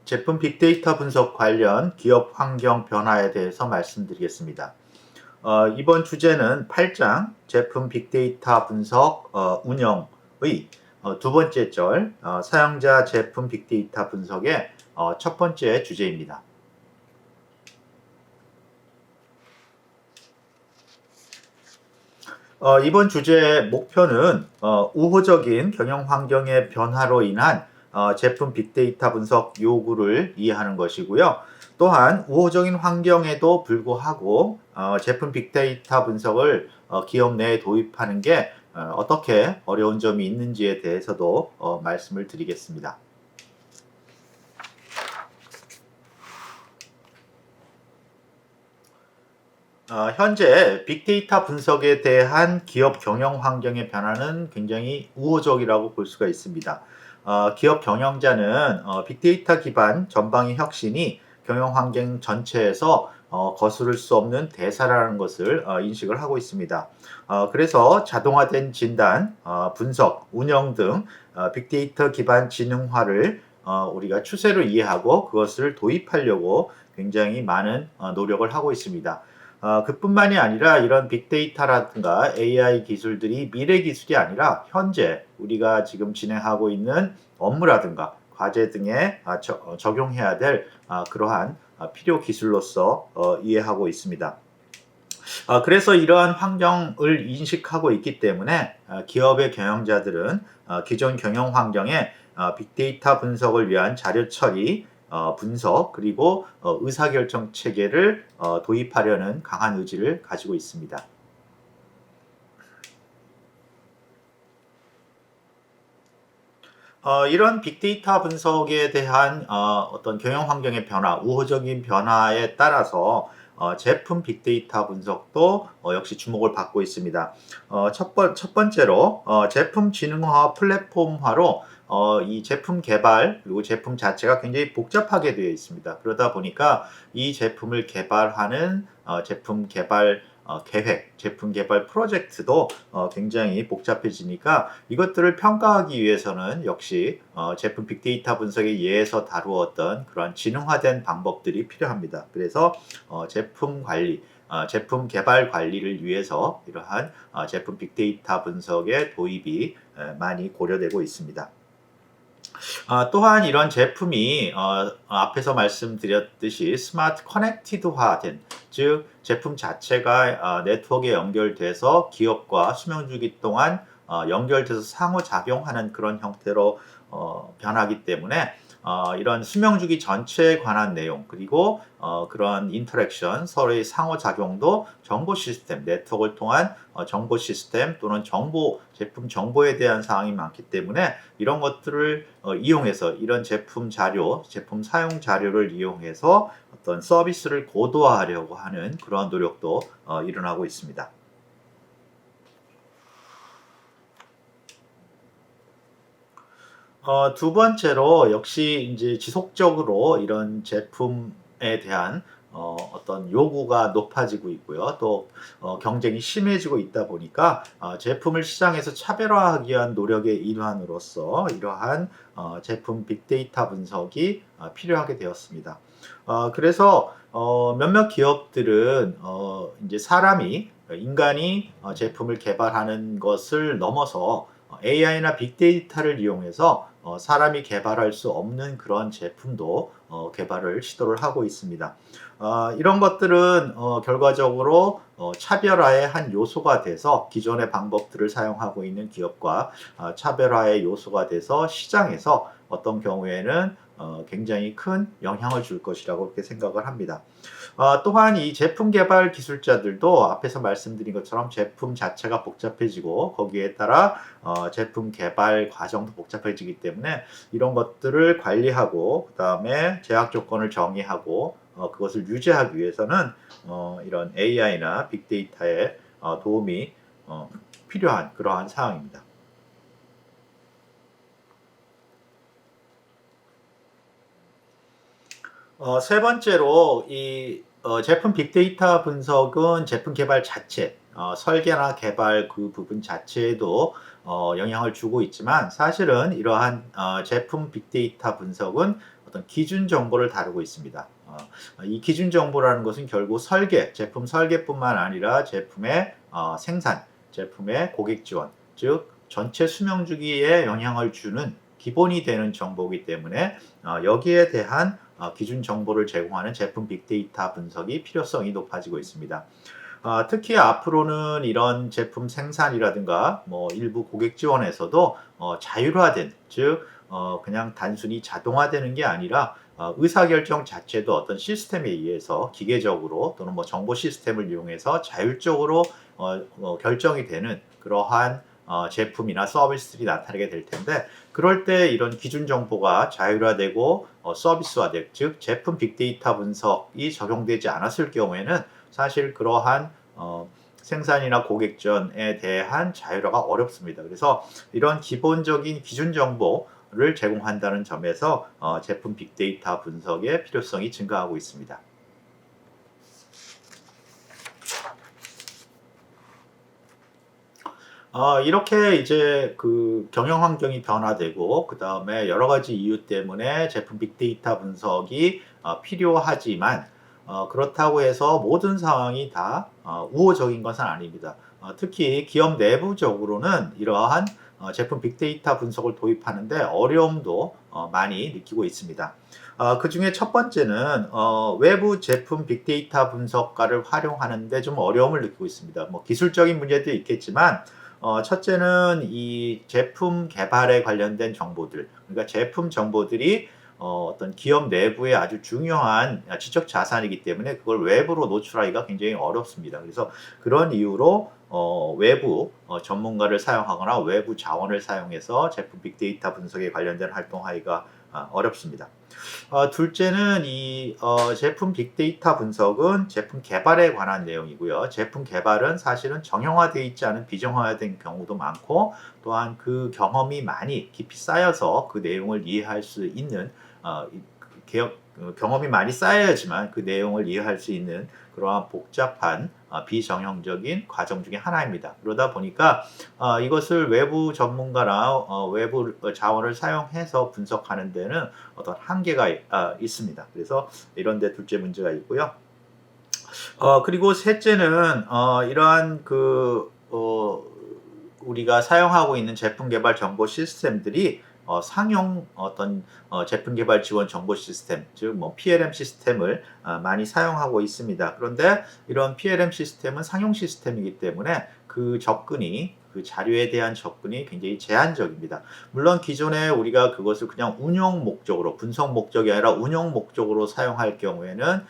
제품 빅데이터 분석 관련 기업 환경 변화에 대해서 말씀드리겠습니다. 이번 주제는 8장 제품 빅데이터 분석 운영의 두 번째 절 사용자 제품 빅데이터 분석의 첫 번째 주제입니다. 이번 주제의 목표는 우호적인 경영 환경의 변화로 인한 제품 빅데이터 분석 요구를 이해하는 것이고요. 또한 우호적인 환경에도 불구하고 제품 빅데이터 분석을 기업 내에 도입하는 게 어떻게 어려운 점이 있는지에 대해서도 말씀을 드리겠습니다. 현재 빅데이터 분석에 대한 기업 경영 환경의 변화는 굉장히 우호적이라고 볼 수가 있습니다. 기업 경영자는 빅데이터 기반 전방의 혁신이 경영 환경 전체에서 거스를 수 없는 대사라는 것을 인식을 하고 있습니다. 그래서 자동화된 진단, 분석, 운영 등 빅데이터 기반 지능화를 우리가 추세로 이해하고 그것을 도입하려고 굉장히 많은 노력을 하고 있습니다. 그뿐만이 아니라 이런 빅데이터라든가 AI 기술들이 미래 기술이 아니라 현재 우리가 지금 진행하고 있는 업무라든가 과제 등에 적용해야 될 그러한 필요 기술로서 이해하고 있습니다. 그래서 이러한 환경을 인식하고 있기 때문에 기업의 경영자들은 기존 경영 환경에 빅데이터 분석을 위한 자료 처리, 분석 그리고 의사결정 체계를 도입하려는 강한 의지를 가지고 있습니다. 이런 빅데이터 분석에 대한 어떤 경영 환경의 변화, 우호적인 변화에 따라서 제품 빅데이터 분석도 역시 주목을 받고 있습니다. 첫 번째로 제품 지능화 플랫폼화로 이 제품 개발 그리고 제품 자체가 굉장히 복잡하게 되어 있습니다. 그러다 보니까 이 제품을 개발하는 제품 개발 계획, 제품 개발 프로젝트도 굉장히 복잡해지니까 이것들을 평가하기 위해서는 역시 제품 빅데이터 분석에 의해서 다루었던 그런 지능화된 방법들이 필요합니다. 그래서 제품 관리, 제품 개발 관리를 위해서 이러한 제품 빅데이터 분석의 도입이 많이 고려되고 있습니다. 또한 이런 제품이 앞에서 말씀드렸듯이 스마트 커넥티드화된, 즉 제품 자체가 네트워크에 연결돼서 기업과 수명주기 동안 연결돼서 상호작용하는 그런 형태로 변하기 때문에 이런 수명주기 전체에 관한 내용 그리고 그런 인터랙션 서로의 상호작용도 정보 시스템, 네트워크를 통한 정보 시스템 또는 제품 정보에 대한 사항이 많기 때문에 이런 것들을 이용해서 이런 제품 자료, 제품 사용 자료를 이용해서 어떤 서비스를 고도화하려고 하는 그런 노력도 일어나고 있습니다. 두 번째로 역시 이제 지속적으로 이런 제품에 대한 어떤 요구가 높아지고 있고요. 또 경쟁이 심해지고 있다 보니까 제품을 시장에서 차별화하기 위한 노력의 일환으로서 이러한 제품 빅데이터 분석이 필요하게 되었습니다. 그래서 몇몇 기업들은 이제 인간이 제품을 개발하는 것을 넘어서 AI나 빅데이터를 이용해서 사람이 개발할 수 없는 그런 제품도 개발을 시도를 하고 있습니다. 이런 것들은 결과적으로 차별화의 한 요소가 돼서 기존의 방법들을 사용하고 있는 기업과 차별화의 요소가 돼서 시장에서 어떤 경우에는 굉장히 큰 영향을 줄 것이라고 그렇게 생각을 합니다. 또한 이 제품 개발 기술자들도 앞에서 말씀드린 것처럼 제품 자체가 복잡해지고 거기에 따라 제품 개발 과정도 복잡해지기 때문에 이런 것들을 관리하고 그다음에 제약 조건을 정의하고 그것을 유지하기 위해서는 이런 AI나 빅데이터의 도움이 필요한 그러한 사항입니다. 세 번째로 이 제품 빅데이터 분석은 제품 개발 자체, 설계나 개발 그 부분 자체에도 영향을 주고 있지만 사실은 이러한 제품 빅데이터 분석은 어떤 기준 정보를 다루고 있습니다. 이 기준 정보라는 것은 결국 제품 설계뿐만 아니라 제품의 생산, 제품의 고객 지원, 즉 전체 수명 주기에 영향을 주는 기본이 되는 정보이기 때문에 여기에 대한 기준 정보를 제공하는 제품 빅데이터 분석이 필요성이 높아지고 있습니다. 특히 앞으로는 이런 제품 생산이라든가 뭐 일부 고객 지원에서도 자율화된, 즉 그냥 단순히 자동화되는 게 아니라 의사결정 자체도 어떤 시스템에 의해서 기계적으로 또는 뭐 정보 시스템을 이용해서 자율적으로 결정이 되는 그러한 제품이나 서비스들이 나타나게 될 텐데, 그럴 때 이런 기준 정보가 자율화되고 서비스화될, 즉 제품 빅데이터 분석이 적용되지 않았을 경우에는 사실 그러한 생산이나 고객전에 대한 자율화가 어렵습니다. 그래서 이런 기본적인 기준 정보를 제공한다는 점에서 제품 빅데이터 분석의 필요성이 증가하고 있습니다. 이렇게 이제 그 경영 환경이 변화되고 그 다음에 여러 가지 이유 때문에 제품 빅데이터 분석이 필요하지만 그렇다고 해서 모든 상황이 다 우호적인 것은 아닙니다. 특히 기업 내부적으로는 이러한 제품 빅데이터 분석을 도입하는데 어려움도 많이 느끼고 있습니다. 그 중에 첫 번째는 외부 제품 빅데이터 분석가를 활용하는데 좀 어려움을 느끼고 있습니다. 뭐 기술적인 문제도 있겠지만 첫째는 이 제품 개발에 관련된 정보들, 그러니까 제품 정보들이 어떤 기업 내부의 아주 중요한 지적 자산이기 때문에 그걸 외부로 노출하기가 굉장히 어렵습니다. 그래서 그런 이유로 외부 전문가를 사용하거나 외부 자원을 사용해서 제품 빅데이터 분석에 관련된 활동하기가 어렵습니다. 둘째는 이 제품 빅데이터 분석은 제품 개발에 관한 내용이고요. 제품 개발은 사실은 정형화되어 있지 않은 비정형화된 경우도 많고, 또한 그 경험이 많이 깊이 쌓여서 그 내용을 이해할 수 있는 경험이 많이 쌓여야지만 그 내용을 이해할 수 있는 그러한 복잡한 비정형적인 과정 중에 하나입니다. 그러다 보니까 이것을 외부 전문가나 외부 자원을 사용해서 분석하는 데는 어떤 한계가 있습니다. 그래서 이런 데 둘째 문제가 있고요. 그리고 셋째는 이러한 우리가 사용하고 있는 제품 개발 정보 시스템들이 상용 어떤 제품 개발 지원 정보 시스템, 즉 뭐 PLM 시스템을 많이 사용하고 있습니다. 그런데 이런 PLM 시스템은 상용 시스템이기 때문에 그 자료에 대한 접근이 굉장히 제한적입니다. 물론 기존에 우리가 그것을 그냥 운용 목적으로, 분석 목적이 아니라 운용 목적으로 사용할 경우에는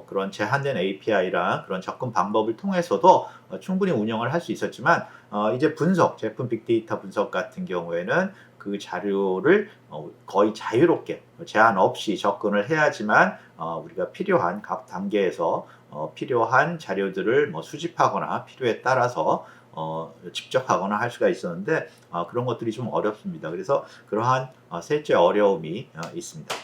그런 제한된 API랑 그런 접근 방법을 통해서도 충분히 운영을 할 수 있었지만, 이제 제품 빅데이터 분석 같은 경우에는 그 자료를 거의 자유롭게 제한 없이 접근을 해야지만 우리가 필요한 각 단계에서 필요한 자료들을 뭐 수집하거나 필요에 따라서 집적하거나 할 수가 있었는데 그런 것들이 좀 어렵습니다. 그래서 그러한 셋째 어려움이 있습니다.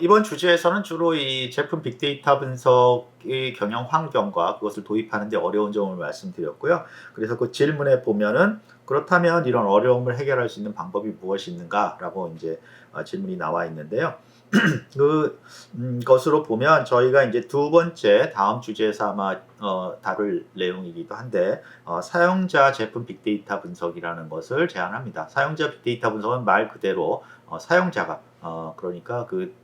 이번 주제에서는 주로 이 제품 빅데이터 분석의 경영 환경과 그것을 도입하는 데 어려운 점을 말씀드렸고요. 그래서 그 질문에 보면은 그렇다면 이런 어려움을 해결할 수 있는 방법이 무엇이 있는가라고 이제 질문이 나와 있는데요. 것으로 보면 저희가 이제 두 번째 다음 주제에서 아마 다룰 내용이기도 한데 사용자 제품 빅데이터 분석이라는 것을 제안합니다. 사용자 빅데이터 분석은 말 그대로 사용자가 그러니까 그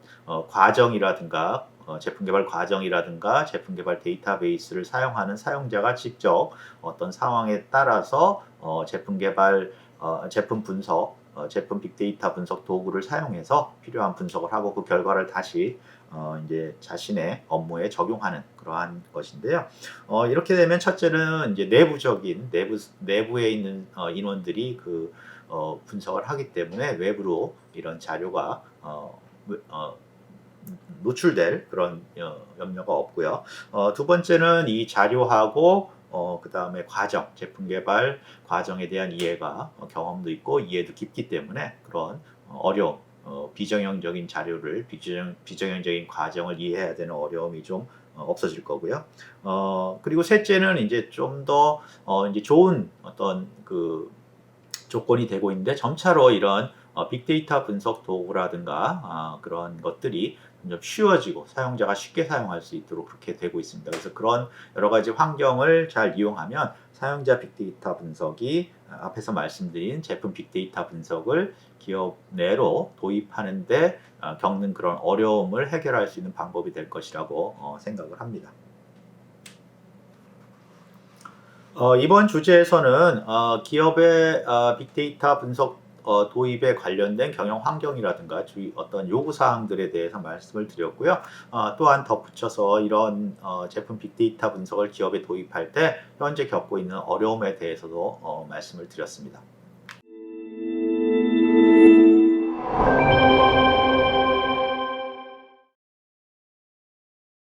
과정이라든가 제품 개발 과정이라든가 제품 개발 데이터베이스를 사용하는 사용자가 직접 어떤 상황에 따라서 제품 분석, 제품 빅데이터 분석 도구를 사용해서 필요한 분석을 하고 그 결과를 다시 이제 자신의 업무에 적용하는 그러한 것인데요. 이렇게 되면 첫째는 이제 내부에 있는 인원들이 분석을 하기 때문에 외부로 이런 자료가 노출될 그런 염려가 없고요. 두 번째는 이 자료하고 그 다음에 제품 개발 과정에 대한 이해가 경험도 있고 이해도 깊기 때문에 그런 비정형적인 자료를 비정형적인 과정을 이해해야 되는 어려움이 좀 없어질 거고요. 그리고 셋째는 이제 좀 더 이제 좋은 어떤 그 조건이 되고 있는데 점차로 이런 빅데이터 분석 도구라든가 그런 것들이 좀 쉬워지고 사용자가 쉽게 사용할 수 있도록 그렇게 되고 있습니다. 그래서 그런 여러 가지 환경을 잘 이용하면 사용자 빅데이터 분석이 앞에서 말씀드린 제품 빅데이터 분석을 기업 내로 도입하는데 겪는 그런 어려움을 해결할 수 있는 방법이 될 것이라고 생각을 합니다. 이번 주제에서는 기업의 빅데이터 분석 도입에 관련된 경영 환경이라든가 주의 어떤 요구 사항들에 대해서 말씀을 드렸고요. 또한 덧붙여서 이런 제품 빅데이터 분석을 기업에 도입할 때 현재 겪고 있는 어려움에 대해서도 말씀을 드렸습니다.